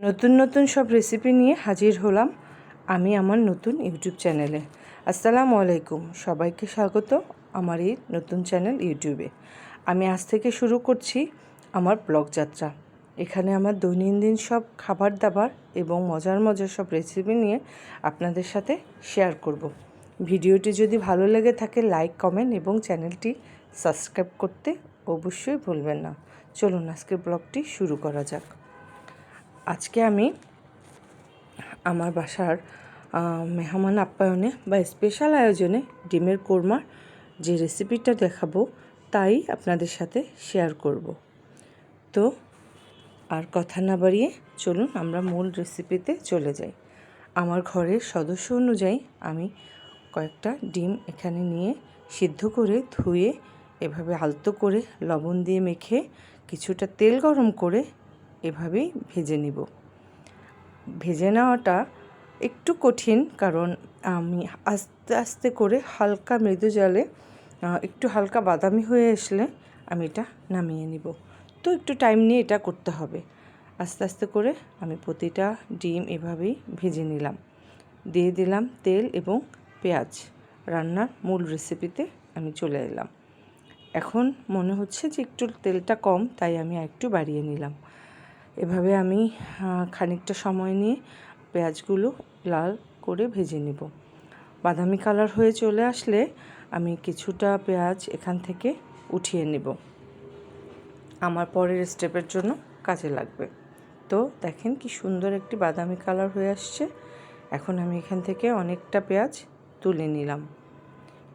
নতুন নতুন সব রেসিপি নিয়ে হাজির হলাম আমি আমার নতুন ইউটিউব চ্যানেলে। আসসালামু আলাইকুম, সবাইকে স্বাগত আমার এই নতুন চ্যানেল ইউটিউবে। আমি আজ থেকে শুরু করছি আমার ব্লগ যাত্রা। এখানে আমার দৈনন্দিন সব খাবার দাবার এবং মজার মজার সব রেসিপি নিয়ে আপনাদের সাথে শেয়ার করব। ভিডিওটি যদি ভালো লেগে থাকে লাইক, কমেন্ট এবং চ্যানেলটি সাবস্ক্রাইব করতে অবশ্যই ভুলবেন না। চলুন আজকের ব্লগটি শুরু করা যাক। আজকে আমি আমার বাসার মেহমান আপ্যায়নে বা স্পেশাল আয়োজনে ডিমের কোরমার যে রেসিপিটা দেখাবো তাই আপনাদের সাথে শেয়ার করব। তো আর কথা না বাড়িয়ে চলুন আমরা মূল রেসিপিতে চলে যাই। আমার ঘরের সদস্য অনুযায়ী আমি কয়েকটা ডিম এখানে নিয়ে সিদ্ধ করে ধুয়ে এভাবে আলতো করে লবণ দিয়ে মেখে কিছুটা তেল গরম করে এভাবেই ভেজে নিব। ভেজে নেওয়াটা একটু কঠিন, কারণ আমি আস্তে আস্তে করে হালকা মৃদু জালে একটু হালকা বাদামি হয়ে আসলে আমি এটা নামিয়ে নিব। তো একটু টাইম নিয়ে এটা করতে হবে। আস্তে আস্তে করে আমি প্রতিটা ডিম এভাবেই ভেজে নিলাম। দিয়ে দিলাম তেল এবং পেঁয়াজ। রান্নার মূল রেসিপিতে আমি চলে এলাম। এখন মনে হচ্ছে যে একটু তেলটা কম, তাই আমি একটু বাড়িয়ে নিলাম। এভাবে আমি খানিকটা সময় নিয়ে পেঁয়াজগুলো লাল করে ভেজে নেব। বাদামি কালার হয়ে চলে আসলে আমি কিছুটা পেঁয়াজ এখান থেকে উঠিয়ে নেব, আমার পরের স্টেপের জন্য কাজে লাগবে। তো দেখেন কি সুন্দর একটি বাদামি কালার হয়ে আসছে। এখন আমি এখান থেকে অনেকটা পেঁয়াজ তুলে নিলাম।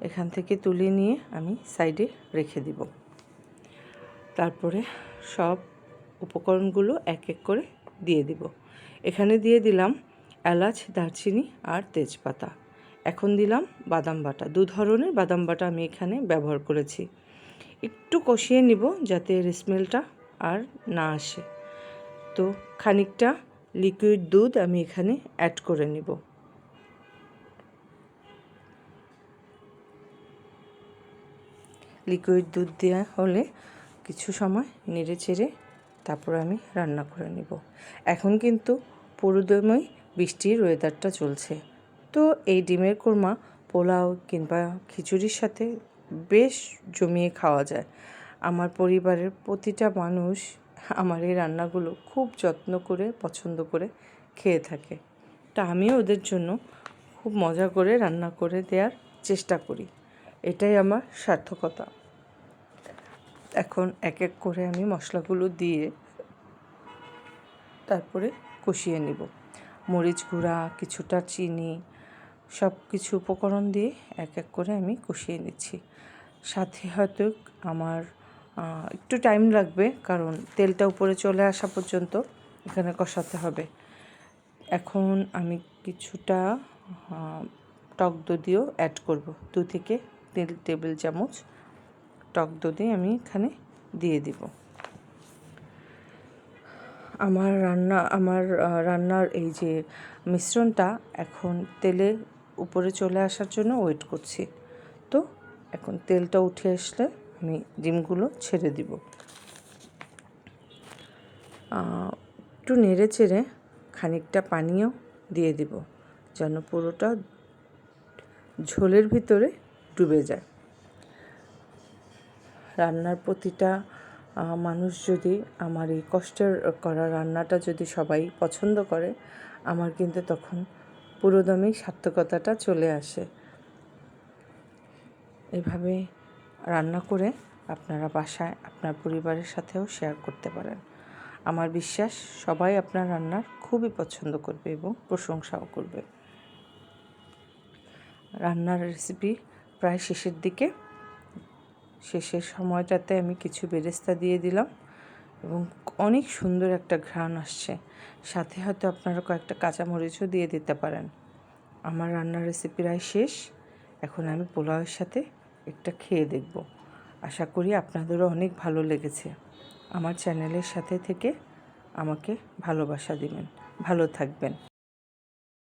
এখান থেকে তুলে নিয়ে আমি সাইডে রেখে দিব। তারপরে সব উপকরণগুলো এক এক করে দিয়ে দিব। এখানে দিয়ে দিলাম এলাচ, দারচিনি আর তেজপাতা। এখন দিলাম বাদাম বাটা। 2 ধরনের বাদাম বাটা আমি এখানে ব্যবহার করেছি। একটু কষিয়ে নিব যাতে এর স্মেলটা আর না আসে। তো খানিকটা লিকুইড দুধ আমি এখানে অ্যাড করে নিব। লিকুইড দুধ দেওয়া হলে কিছু সময় নেড়ে চেড়ে তারপর আমি রান্না করে নিব। এখন কিন্তু পুরোদমই বৃষ্টির ওয়েদারটা চলছে, তো এই ডিমের কোরমা পোলাও কিংবা খিচুড়ির সাথে বেশ জমিয়ে খাওয়া যায়। আমার পরিবারের প্রতিটা মানুষ আমার এই রান্নাগুলো খুব যত্ন করে পছন্দ করে খেয়ে থাকে। তা আমিও ওদের জন্য খুব মজা করে রান্না করে দেওয়ার চেষ্টা করি। এটাই আমার সার্থকতা। এখন এক এক করে আমি মশলাগুলো দিয়ে তারপরে কষিয়ে নিব। মরিচ গুঁড়া, কিছুটা চিনি, সব কিছু উপকরণ দিয়ে এক এক করে আমি কষিয়ে নিচ্ছি। সাথে হয়তো আমার একটু টাইম লাগবে, কারণ তেলটা উপরে চলে আসা পর্যন্ত এখানে কষাতে হবে। এখন আমি কিছুটা টক দধিও অ্যাড করব। 2 থেকে 3 টেবিল চামচ টক দধি আমি এখানে দিয়ে দিব। আমার রান্নার এই যে মিশ্রণটা এখন তেলে উপরে চলে আসার জন্য ওয়েট করছি। তো এখন তেলটা উঠে আসলে আমি ডিমগুলো ছেড়ে দিব। একটু নেড়ে চেড়ে খানিকটা পানিও দিয়ে দিব, যেন পুরোটা ঝোলের ভিতরে ডুবে যায়। রান্নার প্রতিটা মানুষ যদি আমার এই কষ্টের করা রান্নাটা যদি সবাই পছন্দ করে, আমার কিন্তু তখন পুরোদমই সার্থকতাটা চলে আসে। এভাবে রান্না করে আপনারা বাসায় আপনার পরিবারের সাথেও শেয়ার করতে পারেন। আমার বিশ্বাস সবাই আপনার রান্নার খুবই পছন্দ করবে এবং প্রশংসাও করবে। রান্নার রেসিপি প্রায় শেষের দিকে। শেষের সময়টাতে আমি কিছু বেরেস্তা দিয়ে দিলাম এবং অনেক সুন্দর একটা ঘ্রাণ আসছে। সাথে হয়তো আপনারা কয়েকটা কাঁচামরিচও দিয়ে দিতে পারেন। আমার রান্নার রেসিপি প্রায় শেষ। এখন আমি পোলাওয়ের সাথে একটা খেয়ে দেখব। আশা করি আপনাদেরও অনেক ভালো লেগেছে। আমার চ্যানেলের সাথে থেকে আমাকে ভালোবাসা দিবেন। ভালো থাকবেন।